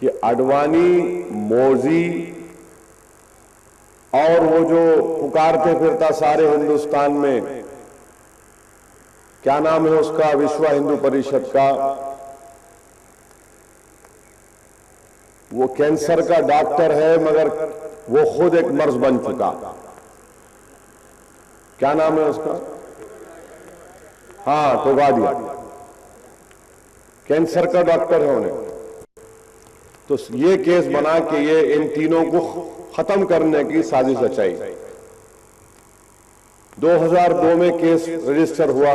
کہ اڈوانی، موزی اور وہ جو پکارتے پھرتا سارے ہندوستان میں، کیا نام ہے اس کا، وشو ہندو پریشد کا، وہ کینسر کا ڈاکٹر ہے مگر وہ خود ایک مرض بن چکا، کیا نام ہے اس کا، ہاں توگادیا، کینسر کا ڈاکٹر ہے انہیں. تو یہ کیس بنا کہ یہ ان تینوں کو ختم کرنے کی سازش رچائی. 2002 میں کیس رجسٹر ہوا.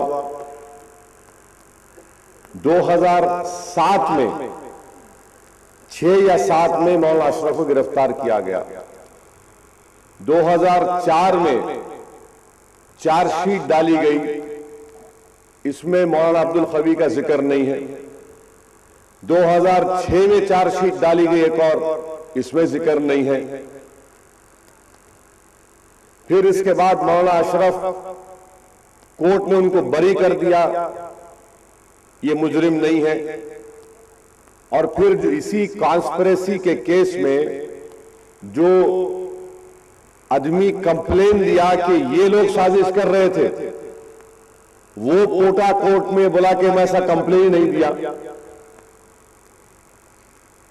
2007 میں 6 یا 7 میں مولانا اشرف کو گرفتار کیا گیا. 2004 میں چارج شیٹ ڈالی گئی، اس میں مولانا عبدالقوی کا ذکر نہیں ہے. 2006 میں چارج شیٹ ڈالی گئی ایک اور، اس میں ذکر نہیں ہے. پھر اس کے بعد مولانا اشرف کورٹ نے ان کو بری کر دیا، یہ مجرم نہیں ہے. اور پھر اسی کانسپریسی کے کیس میں جو آدمی کمپلین دیا کہ یہ لوگ سازش کر رہے تھے، وہ کوٹا کورٹ میں بلا کہ میں ایسا کمپلین نہیں دیا،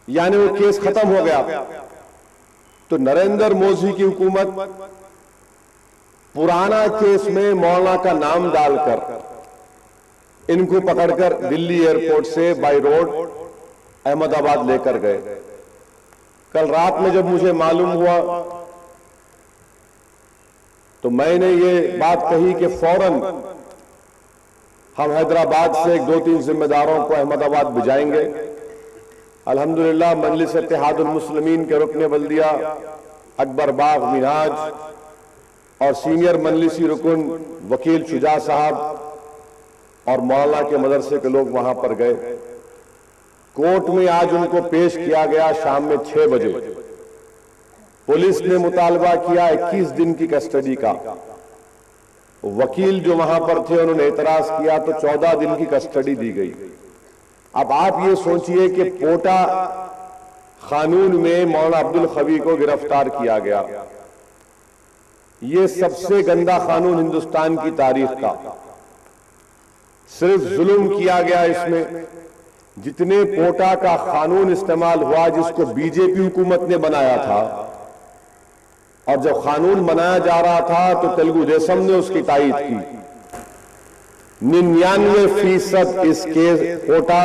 یعنی وہ کیس ختم ہو گیا. تو نریندر مودی کی حکومت پرانا کیس میں مولانا کا نام ڈال کر ان کو پکڑ کر دلی ایئرپورٹ سے بائی روڈ احمد آباد لے کر گئے. کل رات میں جب مجھے معلوم ہوا تو میں نے یہ بات کہی کہ فوراً ہم حیدرآباد سے 2-3 ذمہ داروں کو احمد آباد بھیجائیں گے. الحمدللہ مجلس اتحاد المسلمین کے رکن بلدیہ اکبر باغ منہاج اور سینئر مجلسی رکن وکیل شجاع صاحب اور مولانا کے مدرسے کے لوگ وہاں پر گئے. کورٹ میں آج ان کو پیش کیا گیا شام میں 6 بجے. پولیس نے مطالبہ کیا 21 دن کی کسٹڈی کا. وکیل جو وہاں پر تھے انہوں نے اعتراض کیا تو 14 دن کی کسٹڈی دی گئی. اب آپ یہ سوچئے کہ پوٹا قانون میں مولانا عبدالقوی کو گرفتار کیا گیا. یہ سب سے گندا قانون ہندوستان کی تاریخ کا. صرف ظلم کیا گیا اس میں. جتنے پوٹا کا قانون استعمال ہوا جس کو بی جے پی حکومت نے بنایا تھا، اور جب قانون بنایا جا رہا تھا تو تلگو دیسم نے اس کی تائید کی. 99% اس کیس پوٹا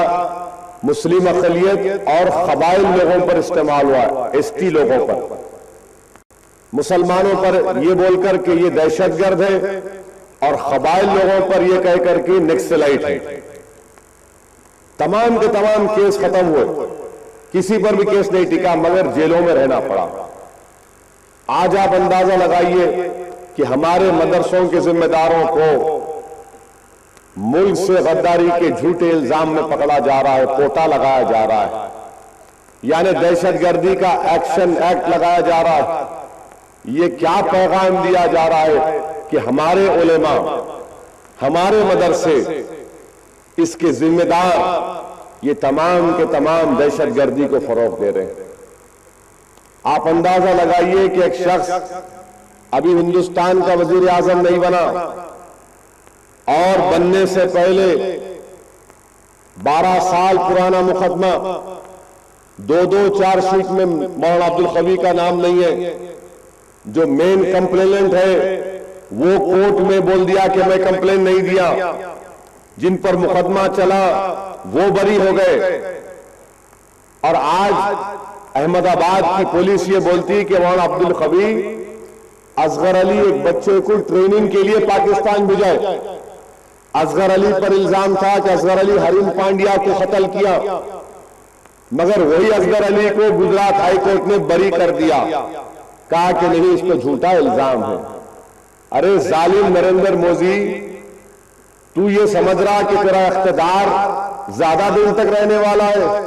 مسلم اقلیت اور قبائل لوگوں پر استعمال ہوا ہے، ایس ٹی لوگوں پر. مسلمانوں پر یہ بول کر کہ یہ دہشت گرد ہے اور قبائل لوگوں پر یہ کہہ کر کہ نیکسلائٹ ہے. تمام کے تمام کیس ختم ہوئے، کسی پر بھی کیس نہیں ٹکا مگر جیلوں میں رہنا پڑا. آج آپ اندازہ لگائیے کہ ہمارے مدرسوں کے ذمہ داروں کو ملک سے غداری کے جھوٹے الزام میں پکڑا جا رہا ہے، پوٹا لگایا جا رہا ہے، یعنی دہشت گردی کا ایکشن ایکٹ لگایا جا رہا ہے. یہ کیا پیغام دیا جا رہا ہے کہ ہمارے علماء، ہمارے مدرسے، اس کے ذمہ دار یہ تمام کے تمام دہشت گردی کو فروغ دے رہے ہیں. آپ اندازہ لگائیے کہ ایک شخص ابھی ہندوستان کا وزیر اعظم نہیں بنا اور بننے سے پہلے 12 سال پرانا مقدمہ، 2 چارج شیٹ میں مولانا عبدالقوی کا نام نہیں ہے. جو مین کمپلیننٹ ہے وہ کورٹ میں بول دیا کہ میں کمپلین نہیں دیا. جن پر مقدمہ چلا وہ بری ہو گئے. اور آج احمد آباد کی پولیس یہ بولتی کہ مولانا عبدالقوی اصغر علی ایک بچے کو ٹریننگ کے لیے پاکستان بھیجائے. اصغر علی پر الزام تھا کہ اصغر علی حریم پانڈیا کو قتل کیا، مگر وہی اصغر علی کو گجرات ہائی کورٹ نے بری کر دیا، کہا کہ نہیں اس پہ جھوٹا الزام ہے. ارے ظالم نریندر مودی، تو یہ سمجھ رہا کہ تیرا اقتدار زیادہ دن تک رہنے والا ہے؟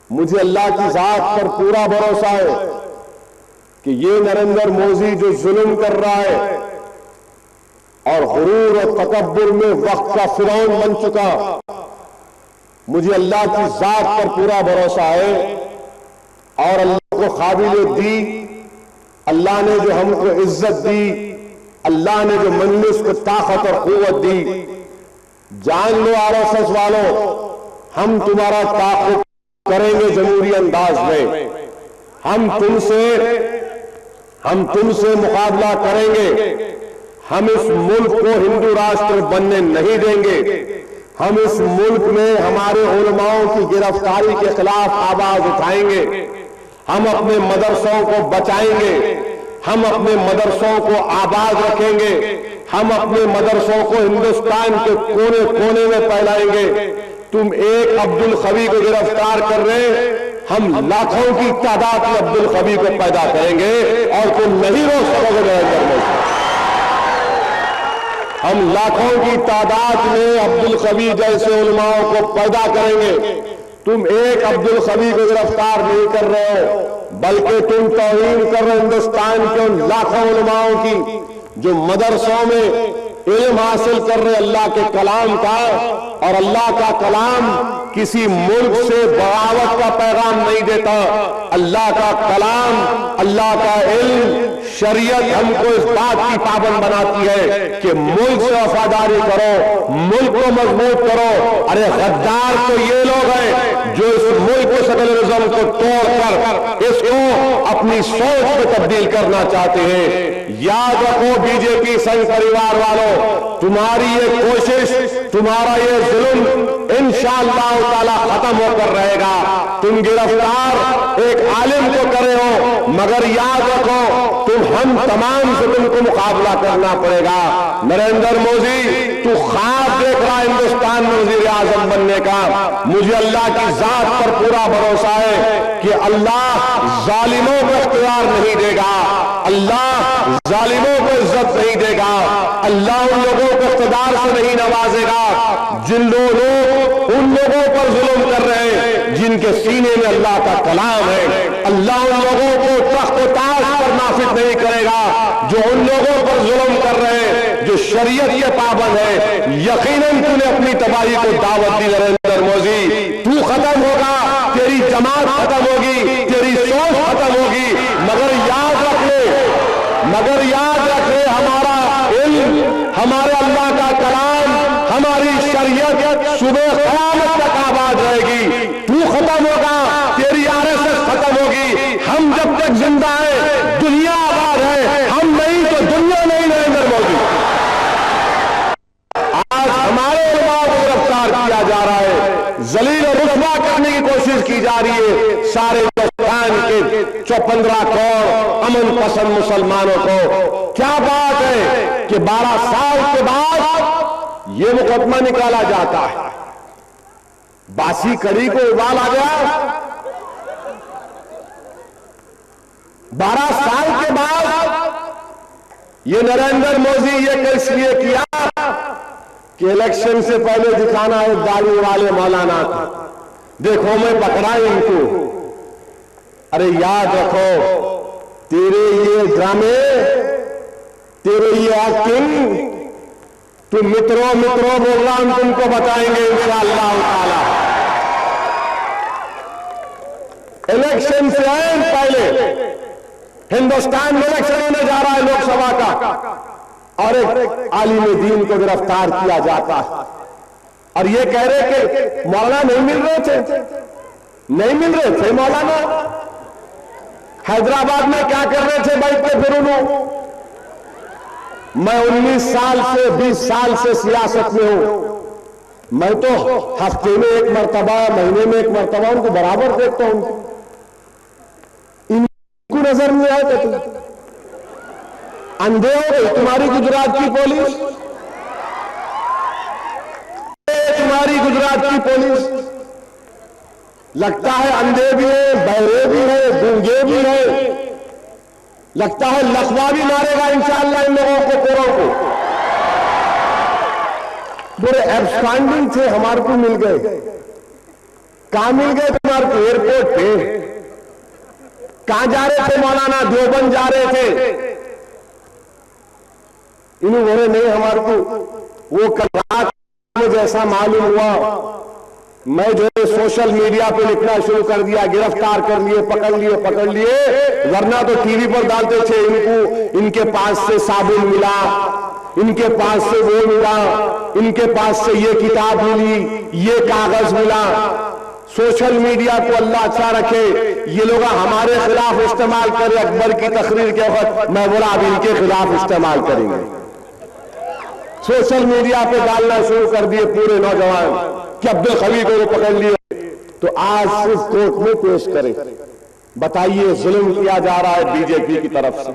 مجھے اللہ کی ذات پر پورا بھروسہ ہے کہ یہ نریندر مودی جو ظلم کر رہا ہے اور غرور اور تکبر میں وقت کا فرعون بن چکا، مجھے اللہ کی ذات پر پورا بھروسہ ہے اور اللہ کو قابلیت دی، اللہ نے جو ہم کو عزت دی، اللہ نے جو مجلس کو طاقت اور قوت دی، جان لو RSS والوں، ہم تمہارا تعاقب کریں گے جمہوری انداز میں، ہم تم سے مقابلہ کریں گے، ہم اس ملک کو ہندو راشٹر بننے نہیں دیں گے، ہم اس ملک میں ہمارے علماؤں کی گرفتاری کے خلاف آواز اٹھائیں گے، ہم اپنے مدرسوں کو بچائیں گے، ہم اپنے مدرسوں کو آباد رکھیں گے، ہم اپنے مدرسوں کو ہندوستان کے کونے کونے میں پھیلائیں گے۔ تم ایک عبدالقوی کو گرفتار کر رہے، ہم لاکھوں کی تعداد میں عبدالقوی کو پیدا کریں گے اور تم نہیں روک سکو گے۔ ہم لاکھوں کی تعداد میں عبدالقوی جیسے علماؤں کو پیدا کریں گے۔ تم ایک عبدالقوی کو گرفتار نہیں کر رہے ہو، بلکہ تم توہین کر رہے ہندوستان کے ان لاکھوں علماؤں کی جو مدرسوں میں علم حاصل کر رہے اللہ کے کلام کا، اور اللہ کا کلام کسی ملک سے بغاوت کا پیغام نہیں دیتا۔ اللہ کا کلام، اللہ کا علم، شریعت ہم کو اس بات کی پابند بناتی ہے کہ ملک سے وفاداری کرو، ملک کو مضبوط کرو۔ ارے غدار تو یہ لوگ ہیں جو اس ملک کے سیکولرزم کو توڑ کر اس کو اپنی سوچ میں تبدیل کرنا چاہتے ہیں۔ یاد رکھو بی جے پی سنگھ پریوار والوں، تمہاری یہ کوشش، تمہارا یہ ظلم انشاءاللہ تعالی ختم ہو کر رہے گا۔ تم گرفتار ایک عالم کو کرے ہو، مگر یاد رکھو تم ہم تمام سے تم کو مقابلہ کرنا پڑے گا۔ نریندر مودی، تو خواب دیکھ رہا ہندوستان میں وزیر اعظم بننے کا، مجھے اللہ کی ذات پر پورا بھروسہ ہے کہ اللہ ظالموں کو اختیار نہیں دے گا، اللہ ظالموں کو عزت نہیں دے گا، اللہ ان لوگوں کو اقتدار سے نہیں نوازے گا جن لوگ ان لوگوں پر ظلم کر رہے ہیں جن کے سینے میں اللہ کا کلام ہے۔ اللہ ان لوگوں کو تخت و تاج پر نافذ نہیں کرے گا جو ان لوگوں پر ظلم کر رہے ہیں، جو شریعت کے پابند ہے۔ یقیناً تو نے اپنی تباہی کو دعوت دی نریندر مودی، تو ختم ہوگا، تیری جماعت ختم ہوگی، تیری سوچ ختم ہوگی، مگر یاد رکھے ہمارا علم، ہمارے اللہ کا کلام، ہماری شریعت صبح قیامت تک آباد رہے گی۔ تو ختم ہوگا، تیری RSS ختم ہوگی، ہم جب تک زندہ ہیں دنیا آباد ہے، ہم نہیں تو دنیا نہیں۔ نریندر مودی، آج ہمارے علماء کو گرفتار کیا جا رہا ہے، ذلیل اور رسوا کرنے کی کوشش کی جا رہی ہے سارے ہندوستان کے 15 کروڑ امن پسند مسلمانوں کو۔ کیا بات ہے کہ 12 سال کے بعد یہ مقدمہ نکالا جاتا ہے، باسی کڑی کو ابال آ گیا۔ 12 سال کے بعد یہ نریندر مودی یہ اس لیے کیا کہ الیکشن سے پہلے دکھانا ہے داڑھی والے مولانا کو، دیکھو میں پکڑا ان کو۔ ارے یاد رکھو تیرے یہ ڈرامے، تیرے یہ ایکٹنگ، تم متروں بول رہا ہم تم کو بتائیں گے انشاءاللہ تعالی۔ الیکشن سے پہلے ہندوستان میں الیکشن ہونے جا رہا ہے لوک سبھا کا، اور ایک عالم دین کو گرفتار کیا جاتا ہے، اور یہ کہہ رہے کہ مولانا نہیں مل رہے تھے مولانا۔ حیدرآباد میں کیا کر رہے تھے بیٹھ کے پھر انہوں؟ میں 19 سال سے 20 سال سے سیاست میں ہوں، میں تو ہفتے میں ایک مرتبہ، مہینے میں ایک مرتبہ ان کو برابر دیکھتا ہوں، ان کو نظر نہیں آئے تھے۔ تم اندھے ہو گئے، تمہاری گجرات کی پولیس، تمہاری گجرات کی پولیس لگتا ہے اندھے بھی ہیں، بہرے بھی ہیں، گونگے بھی ہیں، لگتا ہے لقبہ بھی مارے گا انشاءاللہ ان لوگوں کو، پوروں کو۔ بڑے ایبسکانڈنگ تھے، ہمارے کو مل گئے۔ کہاں مل گئے تمہارے کو؟ ایئرپورٹ پہ۔ کہاں جا رہے تھے مولانا؟ دیوبند جا رہے تھے۔ انہوں بولے نہیں ہمارے کو وہ کل رات میں جیسا معلوم ہوا میں جو ہے سوشل میڈیا پہ لکھنا شروع کر دیا، گرفتار کر لیے، پکڑ لیے، ورنہ تو ٹی وی پر ڈالتے تھے ان کے پاس سے صابن ملا، ان کے پاس سے وہ ملا، ان کے پاس سے یہ کتاب ملی، یہ کاغذ ملا۔ سوشل میڈیا کو اللہ اچھا رکھے، یہ لوگ ہمارے خلاف استعمال کرے، اکبر کی تقریر کے وقت میں بولا اب ان کے خلاف استعمال کریں گے۔ سوشل میڈیا پہ ڈالنا شروع کر دیے پورے نوجوان کہ عبدالقوی کو وہ پکڑ لیے، تو آج صرف کورٹ میں پیش کرے۔ بتائیے ظلم کیا جا رہا ہے بی جے پی کی طرف سے۔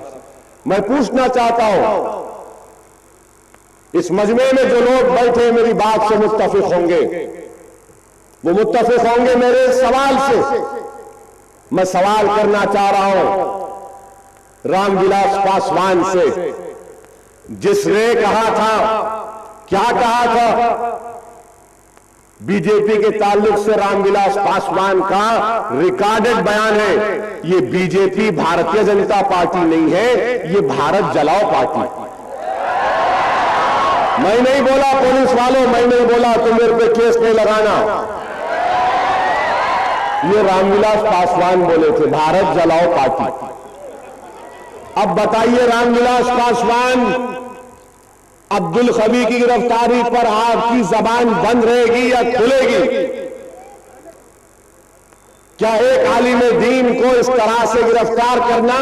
میں پوچھنا چاہتا ہوں، اس مجمع میں جو لوگ بیٹھے میری بات سے متفق ہوں گے، وہ متفق ہوں گے میرے سوال سے۔ میں سوال کرنا چاہ رہا ہوں رام ولاس پاسوان سے، جس نے کہا تھا، کیا کہا تھا؟ بی جے پی کے تعلق سے رام ولاس پاسوان کا ریکارڈڈ بیان ہے، یہ بی جے پی بھارتیہ جنتا پارٹی نہیں ہے، یہ بھارت جلاؤ پارٹی۔ میں نہیں بولا پولیس والوں، میں نہیں بولا تم میرے پہ کیس نہیں لگانا، یہ رام ولاس پاسوان بولے تھے، بھارت جلاؤ پارٹی۔ اب بتائیے رام ولاس پاسوان، عبدالقوی کی گرفتاری پر آپ کی زبان بند رہے گی یا کھلے گی؟ کیا ایک عالم دین کو اس طرح سے گرفتار کرنا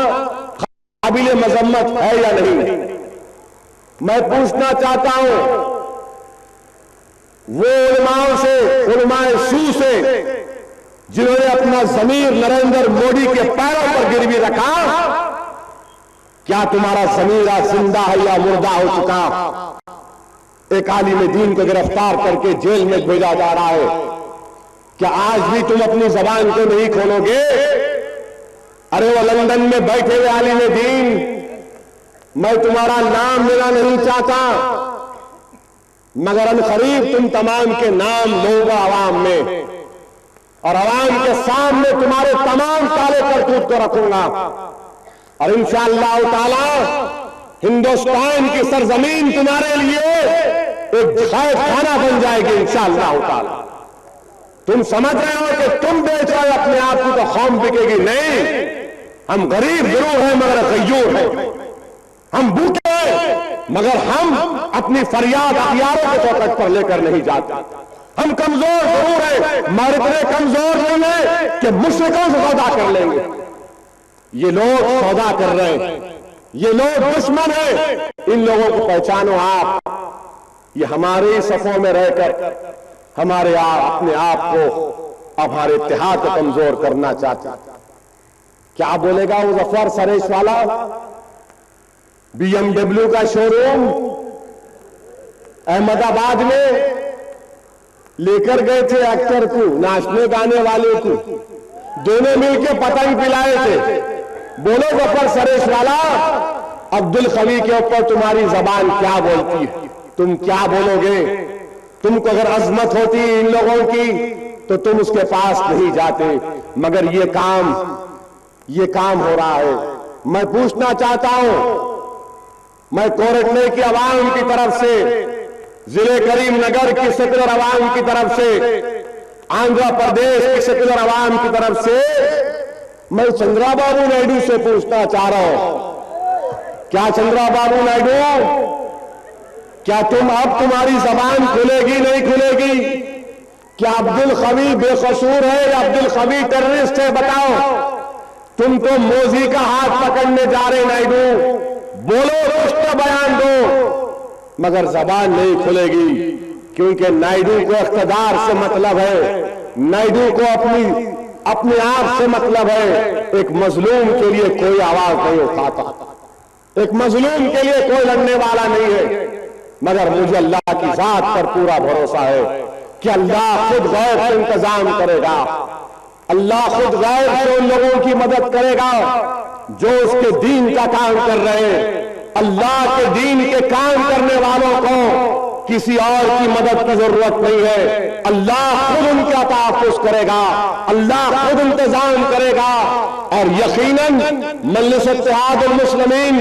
قابل مذمت ہے یا نہیں؟ میں پوچھنا چاہتا ہوں وہ علماء سے، علماء سو سے، جنہوں نے اپنا ضمیر نریندر مودی کے پیروں پر گروی رکھا، کیا تمہارا ضمیر زندہ ہے یا مردہ ہو چکا؟ ایک عالم دین کو گرفتار کر کے جیل میں بھیجا جا رہا ہے، کیا آج بھی تم اپنی زبان کو نہیں کھولو گے؟ ارے وہ لندن میں بیٹھے ہوئے عالم دین، میں تمہارا نام لینا نہیں چاہتا، مگر عنقریب تم تمام کے نام لوں گا عوام میں، اور عوام کے سامنے تمہارے تمام کالے کرتوت کو رکھوں گا، اور انشاءاللہ تعالی ہندوستان کی سرزمین تمہارے لیے ایک خیر خانہ بن جائے گی انشاءاللہ تعالی۔ تم سمجھ رہے ہو کہ تم بیچ رہے ہو اپنے آپ کو تو قوم بکے گی؟ نہیں، ہم غریب ضرور ہیں مگر غیور ہیں، ہم بھوکے ہیں مگر ہم اپنی فریاد اخیاروں کے چوکٹ پر لے کر نہیں جاتے، ہم کمزور ضرور ہیں مگر اتنے کمزور نہیں ہیں کہ مشرکوں سے سودا کر لیں گے۔ یہ لوگ سودا کر رہے ہیں، یہ لوگ دشمن ہیں، ان لوگوں کو پہچانو آپ، یہ ہماری صفوں میں رہ کر ہمارے اپنے آپ کو اب ہمارے اتحاد کو کمزور کرنا چاہتے ہیں۔ کیا بولے گا وہ ظفر سریش والا؟ بی ایم ڈبلیو کا شو روم احمد آباد میں لے کر گئے تھے ایکٹر کو، ناچنے گانے والے کو، دونوں مل کے پتنگ پلائے تھے۔ بولو ظفر سریش والا، عبدالقوی کے اوپر تمہاری زبان کیا بولتی ہے؟ تم کیا بولو گے؟ تم کو اگر عظمت ہوتی ان لوگوں کی تو تم اس کے پاس نہیں جاتے، مگر یہ کام ہو رہا ہے۔ میں پوچھنا چاہتا ہوں، میں کورٹنے کی عوام کی طرف سے، ضلع کریم نگر کی سیکولر عوام کی طرف سے، آندھرا پردیش کی سیکولر عوام کی طرف سے میں چندرا بابو نائیڈو سے پوچھنا چاہ رہا ہوں، کیا چندرا بابو نائیڈو، کیا اب تمہاری زبان کھلے گی نہیں کھلے گی؟ کیا عبدالقوی بے قصور ہے یا عبدالقوی ٹیررسٹ ہے؟ بتاؤ۔ تم تو موزی کا ہاتھ پکڑنے جا رہے نائیڈو، بولو کچھ تو بیان دو، مگر زبان نہیں کھلے گی، کیونکہ نائیڈو کو اقتدار سے مطلب ہے، نائیڈو کو اپنے آپ سے مطلب ہے۔ ایک مظلوم کے لیے کوئی آواز نہیں اٹھاتا، ایک مظلوم کے لیے کوئی لڑنے والا نہیں ہے، مگر مجھے اللہ کی ذات پر پورا بھروسہ ہے کہ اللہ خود غیب سے انتظام کرے گا، اللہ خود غیب سے ان لوگوں کی مدد کرے گا جو اس کے دین کا کام کر رہے ہیں۔ اللہ کے دین کے کام کرنے والوں کو کسی اور کی مدد کی ضرورت نہیں ہے، اللہ خود ان کا تحفظ کرے گا، اللہ خود انتظام کرے گا، اور یقیناً مجلس اتحاد المسلمین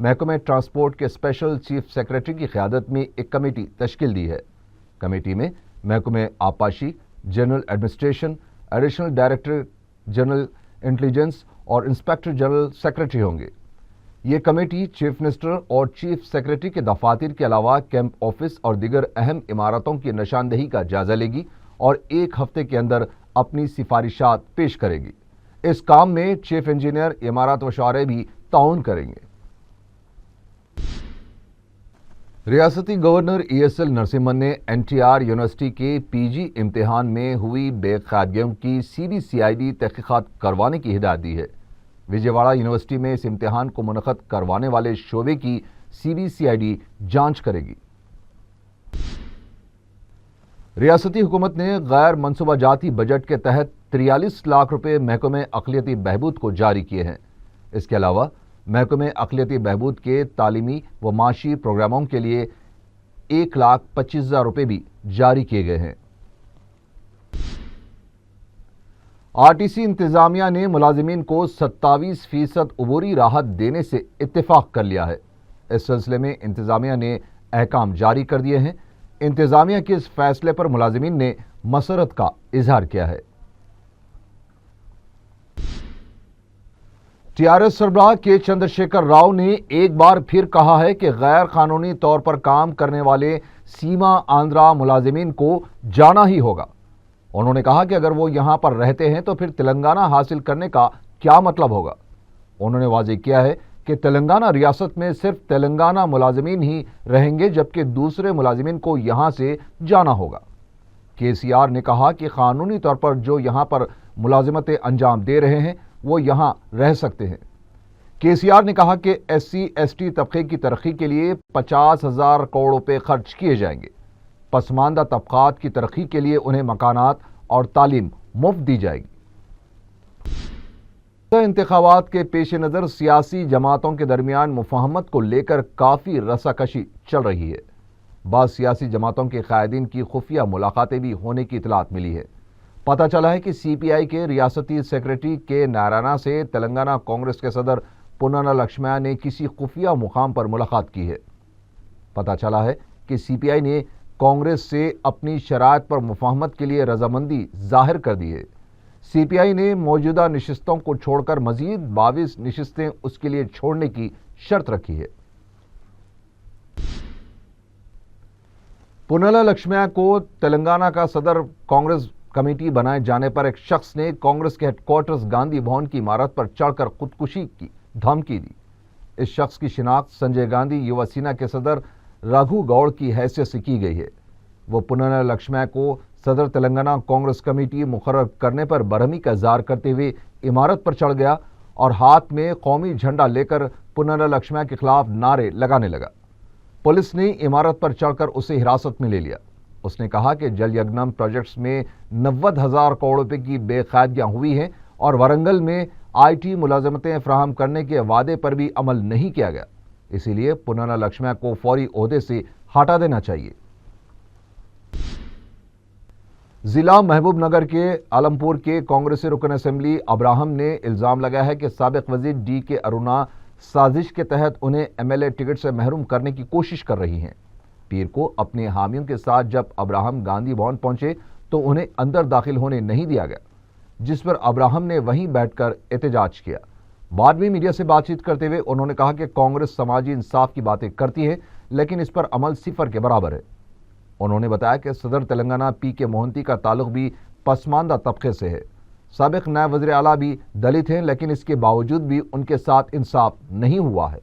محکمہ ٹرانسپورٹ کے اسپیشل چیف سیکرٹری کی قیادت میں ایک کمیٹی تشکیل دی ہے۔ کمیٹی میں محکمہ آبپاشی، general administration, additional director general intelligence اور انسپیکٹر جنرل سیکرٹری ہوں گے۔ یہ کمیٹی چیف منسٹر اور چیف سیکرٹری کے دفاتر کے علاوہ کیمپ آفس اور دیگر اہم عمارتوں کی نشاندہی کا جائزہ لے گی اور ایک ہفتے کے اندر اپنی سفارشات پیش کرے گی۔ اس کام میں چیف انجینئر عمارات و شعراء بھی تعاون کریں گے۔ ریاستی گورنر ESL نرسمہن نے NTR یونیورسٹی کے PG امتحان میں ہوئی بے قاعدگیوں کی CBCID تحقیقات کروانے کی ہدایت دی ہے۔ وجے واڑہ یونیورسٹی میں اس امتحان کو منعقد کروانے والے شعبے کی CBCID جانچ کرے گی۔ ریاستی حکومت نے غیر منصوبہ جاتی بجٹ کے تحت 43 لاکھ روپے محکمہ اقلیتی بہبود کو جاری کیے ہیں۔ اس کے علاوہ محکمہ اقلیتی بہبود کے تعلیمی و معاشی پروگراموں کے لیے 1,25,000 روپے بھی جاری کیے گئے ہیں۔ RTC انتظامیہ نے ملازمین کو 27% عبوری راحت دینے سے اتفاق کر لیا ہے۔ اس سلسلے میں انتظامیہ نے احکام جاری کر دیے ہیں۔ انتظامیہ کے اس فیصلے پر ملازمین نے مسرت کا اظہار کیا ہے۔ TRS سربراہ کے چندرشیکھر راؤ نے ایک بار پھر کہا ہے کہ غیر قانونی طور پر کام کرنے والے سیما آندھرا ملازمین کو جانا ہی ہوگا۔ انہوں نے کہا کہ اگر وہ یہاں پر رہتے ہیں تو پھر تلنگانہ حاصل کرنے کا کیا مطلب ہوگا۔ انہوں نے واضح کیا ہے کہ تلنگانہ ریاست میں صرف تلنگانہ ملازمین ہی رہیں گے جبکہ دوسرے ملازمین کو یہاں سے جانا ہوگا۔ KCR نے کہا کہ قانونی طور پر جو یہاں پر ملازمتیں انجام دے رہے ہیں وہ یہاں رہ سکتے ہیں۔ KCR نے کہا کہ SC/ST طبقے کی ترقی کے لیے 50,000 کروڑ روپے خرچ کیے جائیں گے۔ پسماندہ طبقات کی ترقی کے لیے انہیں مکانات اور تعلیم مفت دی جائے گی۔ انتخابات کے پیش نظر سیاسی جماعتوں کے درمیان مفاہمت کو لے کر کافی رساکشی چل رہی ہے۔ بعض سیاسی جماعتوں کے قائدین کی خفیہ ملاقاتیں بھی ہونے کی اطلاعات ملی ہے۔ پتہ چلا ہے کہ CPI کے ریاستی سیکرٹری کے نارائنا سے تلنگانہ کانگریس کے صدر پونانا لکشمیا نے کسی خفیہ مقام پر ملاقات کی ہے۔ پتہ چلا ہے کہ CPI نے کانگریس سے اپنی شرائط پر مفاہمت کے لیے رضامندی ظاہر کر دی ہے۔ CPI نے موجودہ نشستوں کو چھوڑ کر مزید 22 نشستیں اس کے لیے چھوڑنے کی شرط رکھی ہے۔ پونالا لکشمیا کو تلنگانہ کا صدر کانگریس کمیٹی بنائے جانے پر ایک شخص نے کانگریس کے ہیڈ کوارٹرز گاندھی بھون کی عمارت پر چڑھ کر خودکشی کی دھمکی دی۔ اس شخص کی شناخت سنجے گاندھی یووا سینا کے صدر رگھو گوڑ کی حیثیت سے کی گئی ہے۔ وہ پونالا لکشمیا کو صدر تلنگانہ کانگریس کمیٹی مقرر کرنے پر برہمی کا اظہار کرتے ہوئے عمارت پر چڑھ گیا اور ہاتھ میں قومی جھنڈا لے کر پونالا لکشمیا کے خلاف نعرے لگانے لگا۔ پولیس نے عمارت پر چڑھ کر اسے حراست میں لے لیا۔ اس نے کہا کہ جل یگنم پروجیکٹس میں 90,000 کروڑ روپے کی بے قاعدگیاں ہوئی ہیں اور ورنگل میں IT ملازمتیں فراہم کرنے کے وعدے پر بھی عمل نہیں کیا گیا، اسی لیے پونالا لکشمیا کو فوری عہدے سے ہٹا دینا چاہیے۔ ضلع محبوب نگر کے عالمپور کے کانگریسی رکن اسمبلی ابراہم نے الزام لگایا ہے کہ سابق وزیر DK ارونا سازش کے تحت انہیں MLA ٹکٹ سے محروم کرنے کی کوشش کر رہی ہیں۔ پیر کو اپنے حامیوں کے ساتھ جب ابراہم گاندھی بھون پہنچے تو انہیں اندر داخل ہونے نہیں دیا گیا، جس پر ابراہم نے وہیں بیٹھ کر احتجاج کیا۔ بعد میں میڈیا سے بات چیت کرتے ہوئے انہوں نے کہا کہ کانگریس سماجی انصاف کی باتیں کرتی ہے لیکن اس پر عمل صفر کے برابر ہے۔ انہوں نے بتایا کہ صدر تلنگانہ PK موہنتی کا تعلق بھی پسماندہ طبقے سے ہے۔ سابق نائب وزیر اعلیٰ بھی دلت ہیں لیکن اس کے باوجود بھی ان کے ساتھ انصاف نہیں ہوا ہے۔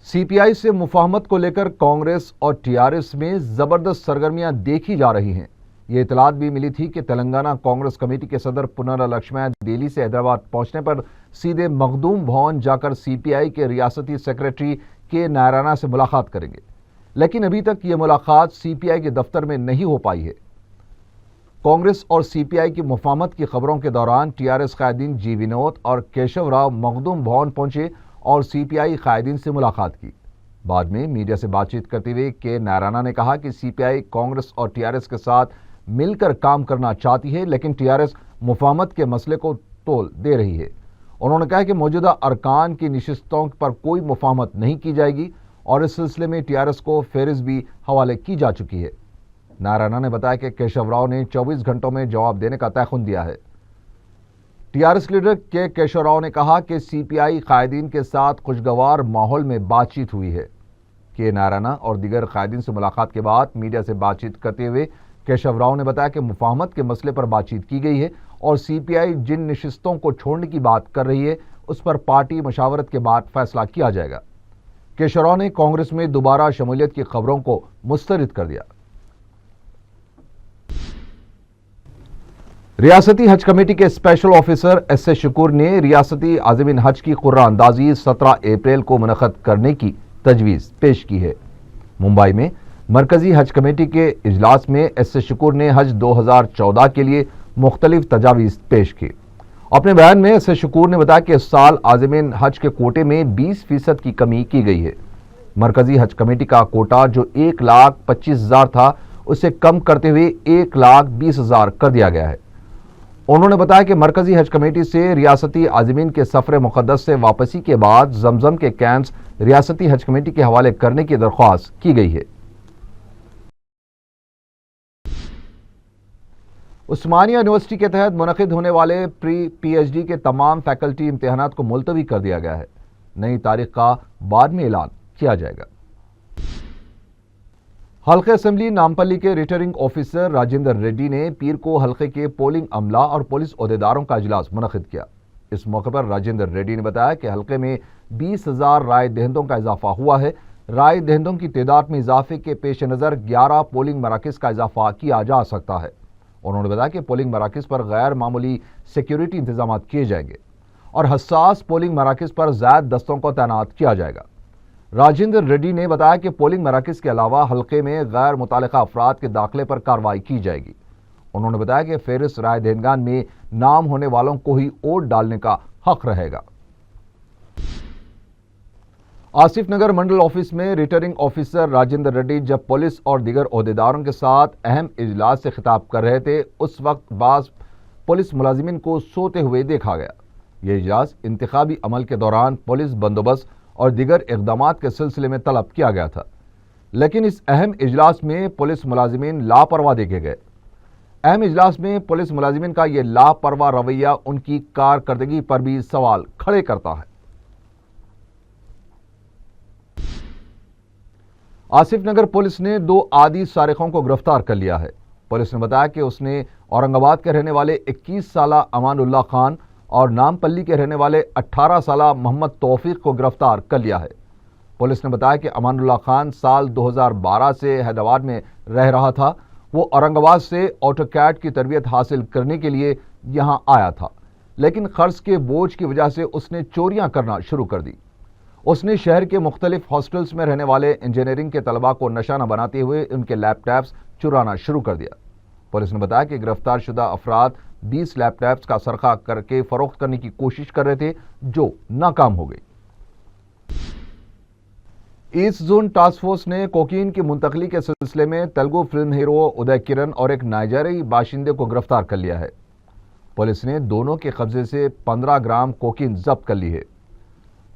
CPI سے مفاہمت کو لے کر کانگریس اور TRS میں زبردست سرگرمیاں دیکھی جا رہی ہیں۔ یہ اطلاعات بھی ملی تھی کہ تلنگانہ کانگریس کمیٹی کے صدر پونالا لکشمیا دہلی سے حیدرآباد پہنچنے پر سیدھے مخدوم بھون جا کر CPI کے ریاستی سیکرٹری کے نارائنا سے ملاقات کریں گے، لیکن ابھی تک یہ ملاقات CPI کے دفتر میں نہیں ہو پائی ہے۔ کانگریس اور CPI کی مفاہمت کی خبروں کے دوران TRS قائدین G ونود اور کیشو راؤ مخدوم بھون پہنچے اور CPI قائدین سے ملاقات کی۔ بعد میں میڈیا سے بات چیت کرتے ہوئے کے نارائنا نے کہا کہ CPI کانگریس اور TRS کے ساتھ مل کر کام کرنا چاہتی ہے لیکن TRS مفاہمت کے مسئلے کو تول دے رہی ہے۔ انہوں نے کہا کہ موجودہ ارکان کی نشستوں پر کوئی مفاہمت نہیں کی جائے گی اور اس سلسلے میں ٹی آر ایس کو فہرست بھی حوالے کی جا چکی ہے۔ نارائنا نے بتایا کہ کیشو راؤ نے 24 گھنٹوں میں جواب دینے کا تیقن دیا ہے۔ ٹی آر ایس لیڈر کے کیشو راؤ نے کہا کہ سی پی آئی قائدین کے ساتھ خوشگوار ماحول میں بات چیت ہوئی ہے۔ کے نارائنا اور دیگر قائدین سے ملاقات کے بعد میڈیا سے بات چیت کرتے ہوئے کیشو راؤ نے بتایا کہ مفاہمت کے مسئلے پر بات چیت کی گئی ہے اور سی پی آئی جن نشستوں کو چھوڑنے کی بات کر رہی ہے اس پر پارٹی مشاورت کے بعد فیصلہ کیا جائے گا۔ کیشو راؤ نے کانگریس میں دوبارہ شمولیت کی خبروں کو مسترد کر دیا۔ ریاستی حج کمیٹی کے اسپیشل آفیسر ایس اے شکور نے ریاستی عازمین حج کی قرعہ اندازی 17 اپریل کو منعقد کرنے کی تجویز پیش کی ہے۔ ممبئی میں مرکزی حج کمیٹی کے اجلاس میں ایس اے شکور نے حج 2014 کے لیے مختلف تجاویز پیش کی۔ اپنے بیان میں ایس اے شکور نے بتایا کہ اس سال عازمین حج کے کوٹے میں 20% کی کمی کی گئی ہے۔ مرکزی حج کمیٹی کا کوٹا جو 1,25,000 تھا اسے کم کرتے ہوئے 1,20,000 کر دیا گیا ہے۔ انہوں نے بتایا کہ مرکزی حج کمیٹی سے ریاستی عازمین کے سفر مقدس سے واپسی کے بعد زمزم کے کیمپس ریاستی حج کمیٹی کے حوالے کرنے کی درخواست کی گئی ہے۔ عثمانیہ یونیورسٹی کے تحت منعقد ہونے والے پری پی ایچ ڈی کے تمام فیکلٹی امتحانات کو ملتوی کر دیا گیا ہے۔ نئی تاریخ کا بعد میں اعلان کیا جائے گا۔ حلقہ اسمبلی نامپلی کے ریٹرننگ آفیسر راجندر ریڈی نے پیر کو حلقے کے پولنگ عملہ اور پولیس عہدیداروں کا اجلاس منعقد کیا۔ اس موقع پر راجندر ریڈی نے بتایا کہ حلقے میں 20,000 رائے دہندوں کا اضافہ ہوا ہے۔ رائے دہندوں کی تعداد میں اضافے کے پیش نظر 11 پولنگ مراکز کا اضافہ کیا جا سکتا ہے۔ انہوں نے بتایا کہ پولنگ مراکز پر غیر معمولی سیکیورٹی انتظامات کیے جائیں گے اور حساس پولنگ مراکز پر زائد دستوں کو تعینات کیا جائے گا۔ راجندر ریڈی نے بتایا کہ پولنگ مراکز کے علاوہ حلقے میں غیر متعلقہ افراد کے داخلے پر کارروائی کی جائے گی۔ انہوں نے بتایا کہ فہرست رائے دہندگان میں نام ہونے والوں کو ہی ووٹ ڈالنے کا حق رہے گا۔ آصف نگر منڈل آفس میں ریٹرننگ آفیسر راجندر ریڈی جب پولیس اور دیگر عہدیداروں کے ساتھ اہم اجلاس سے خطاب کر رہے تھے اس وقت بعض پولیس ملازمین کو سوتے ہوئے دیکھا گیا۔ یہ اجلاس انتخابی عمل کے دوران پولیس بندوبست اور دیگر اقدامات کے سلسلے میں طلب کیا گیا تھا، لیکن اس اہم اجلاس میں پولیس ملازمین لاپرواہ دیکھے گئے۔ اہم اجلاس میں پولیس ملازمین کا یہ لاپرواہ رویہ ان کی کارکردگی پر بھی سوال کھڑے کرتا ہے۔ آصف نگر پولیس نے 2 عادی سارقوں کو گرفتار کر لیا ہے۔ پولیس نے بتایا کہ اس نے اورنگ آباد کے رہنے والے 21 سالہ امان اللہ خان اور نامپلی کے رہنے والے 18 سالہ محمد توفیق کو گرفتار کر لیا ہے۔ پولیس نے بتایا کہ امان اللہ خان سال 2012 سے حیدرآباد میں رہ رہا تھا۔ وہ اورنگ آباد سے آٹو کیڈ کی تربیت حاصل کرنے کے لیے یہاں آیا تھا، لیکن قرض کے بوجھ کی وجہ سے اس نے چوریاں کرنا شروع کر دی۔ اس نے شہر کے مختلف ہاسٹلز میں رہنے والے انجینئرنگ کے طلباء کو نشانہ بناتے ہوئے ان کے لیپ ٹاپس چرانا شروع کر دیا۔ پولیس نے بتایا کہ گرفتار شدہ افراد 20 لیپ ٹاپس کا سرقہ کر کے فروخت کرنے کی کوشش کر رہے تھے جو ناکام ہو گئی۔ ایسٹ زون ٹاسک فورس نے کوکین کی منتقلی کے سلسلے میں تیلگو فلم ہیرو ادے کرن اور ایک نائجیریائی باشندے کو گرفتار کر لیا ہے۔ پولیس نے دونوں کے قبضے سے 15 گرام کوکین ضبط کر لی ہے۔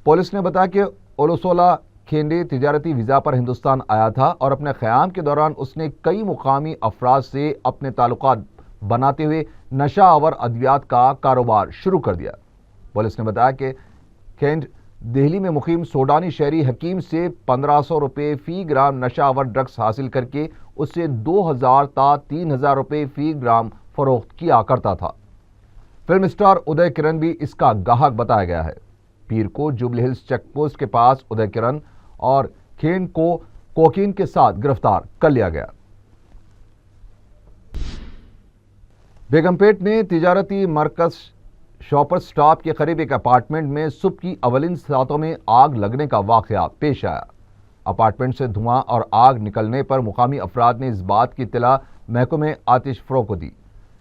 پولیس نے بتایا کہ اولوسولا کھینڈے تجارتی ویزا پر ہندوستان آیا تھا اور اپنے قیام کے دوران اس نے کئی مقامی افراد سے اپنے تعلقات بناتے ہوئے نشہ آور ادویات کا کاروبار شروع کر دیا۔ پولیس نے بتایا کہ کھینڈ دہلی میں مقیم سوڈانی شہری حکیم سے 1500 روپے فی گرام نشہ آور ڈرگس حاصل کر کے اسے 2000 تا 3000 روپے فی گرام فروخت کیا کرتا تھا۔ فلم اسٹار ادے کرن بھی اس کا گاہک بتایا گیا ہے۔ پیر کو جوبلی ہلز چیک پوسٹ کے پاس ادے کرن اور کھینڈ کو کوکین کے ساتھ گرفتار کر لیا گیا۔ بیگم پیٹ میں تجارتی مرکز شاپر سٹاپ کے قریب ایک اپارٹمنٹ میں صبح کی اولین ساعتوں میں آگ لگنے کا واقعہ پیش آیا۔ اپارٹمنٹ سے دھواں اور آگ نکلنے پر مقامی افراد نے اس بات کی اطلاع محکمہ آتش فروغ کو دی۔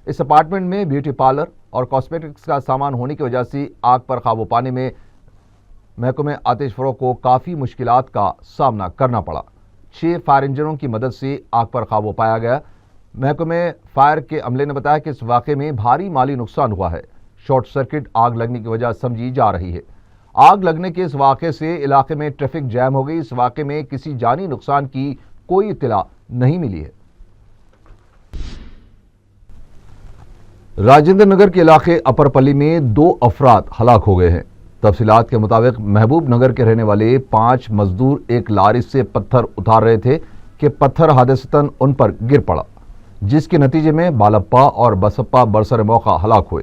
اس اپارٹمنٹ میں بیوٹی پارلر اور کاسمیٹکس کا سامان ہونے کی وجہ سے آگ پر قابو پانے میں محکمہ آتش فروغ کو کافی مشکلات کا سامنا کرنا پڑا۔ 6 فائر انجنوں کی مدد سے آگ پر قابو پایا گیا۔ محکمہ فائر کے عملے نے بتایا کہ اس واقعے میں بھاری مالی نقصان ہوا ہے۔ شارٹ سرکٹ آگ لگنے کی وجہ سمجھی جا رہی ہے۔ آگ لگنے کے اس واقعے سے علاقے میں ٹریفک جام ہو گئی۔ اس واقعے میں کسی جانی نقصان کی کوئی اطلاع نہیں ملی ہے۔ راجندر نگر کے علاقے اپر پلی میں 2 افراد ہلاک ہو گئے ہیں۔ تفصیلات کے مطابق محبوب نگر کے رہنے والے 5 مزدور ایک لاری سے پتھر اتار رہے تھے کہ پتھر حادثتاً ان پر گر پڑا، جس کے نتیجے میں بالپا اور بسپا برسر موقع ہلاک ہوئے۔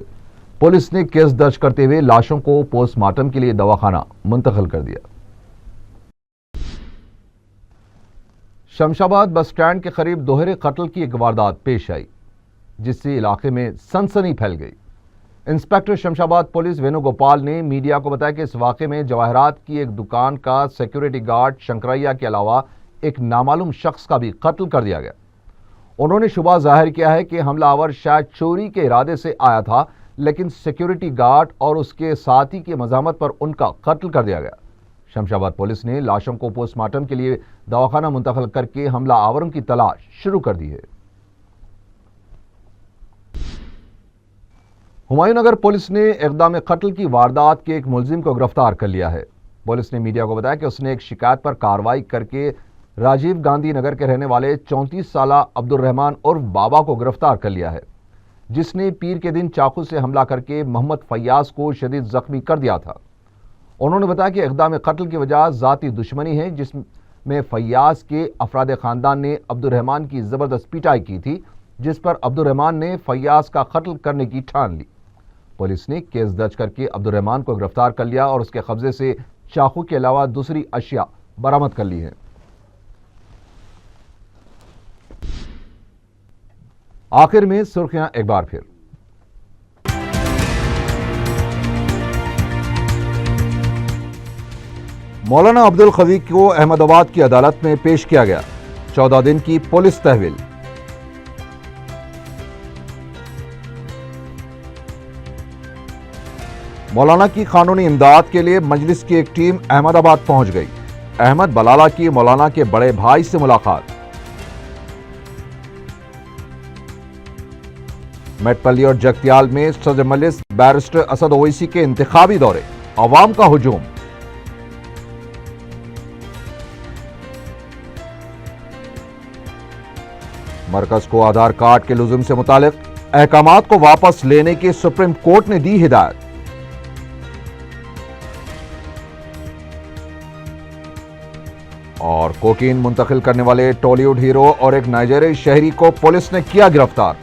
پولیس نے کیس درج کرتے ہوئے لاشوں کو پوسٹ مارٹم کے لیے دواخانہ منتقل کر دیا۔ شمشاباد بس سٹینڈ کے قریب دوہرے قتل کی ایک واردات پیش آئی، جس سے علاقے میں سنسنی پھیل گئی۔ انسپکٹر شمشاباد پولیس وینو گوپال نے میڈیا کو بتایا کہ اس واقعے میں جواہرات کی ایک دکان کا سیکیورٹی گارڈ شنکریا کے علاوہ ایک نامعلوم شخص کا بھی قتل کر دیا گیا۔ انہوں نے شبہ ظاہر کیا ہے کہ حملہ آور شاید چوری کے ارادے سے آیا تھا، لیکن سیکیورٹی گارڈ اور اس کے ساتھی کی مزاحمت پر ان کا قتل کر دیا گیا۔ شمشاباد پولیس نے لاشوں کو پوسٹ مارٹم کے لیے دواخانہ منتقل کر کے حملہ آوروں کی تلاش شروع کر دی ہے۔ ہمایوں نگر پولیس نے اقدام قتل کی واردات کے ایک ملزم کو گرفتار کر لیا ہے۔ پولیس نے میڈیا کو بتایا کہ اس نے ایک شکایت پر کارروائی کر کے راجیو گاندھی نگر کے رہنے والے 34 سالہ عبد الرحمان عرف بابا کو گرفتار کر لیا ہے، جس نے پیر کے دن چاقو سے حملہ کر کے محمد فیاض کو شدید زخمی کر دیا تھا۔ انہوں نے بتایا کہ اقدام قتل کی وجہ ذاتی دشمنی ہے، جس میں فیاض کے افراد خاندان نے عبد الرحمان کی زبردست پیٹائی کی تھی، جس پر عبد الرحمان نے فیاض کا قتل کرنے کی ٹھان لی۔ پولیس نے کیس درج کر کے عبد الرحمان کو گرفتار کر لیا اور اس کے قبضے سے چاقو کے علاوہ دوسری اشیاء برآمد کر لی ہیں۔ آخر میں سرخیاں ایک بار پھر۔ مولانا عبد القوی کو احمد آباد کی عدالت میں پیش کیا گیا، 14 دن کی پولیس تحویل۔ مولانا کی قانونی امداد کے لیے مجلس کی ایک ٹیم احمد آباد پہنچ گئی۔ احمد بلالہ کی مولانا کے بڑے بھائی سے ملاقات۔ میٹ پلی اور جگتیال میں صدر مجلس بیرسٹر اسد اویسی کے انتخابی دورے، عوام کا ہجوم۔ مرکز کو آدھار کارڈ کے لزوم سے متعلق احکامات کو واپس لینے کی سپریم کورٹ نے دی ہدایت۔ اور کوکین منتقل کرنے والے ٹالی ووڈ ہیرو اور ایک نائجیریائی شہری کو پولیس نے کیا گرفتار۔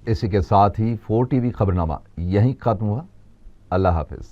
اسی کے ساتھ ہی 4 ٹی وی خبرنامہ یہیں ختم ہوا۔ اللہ حافظ۔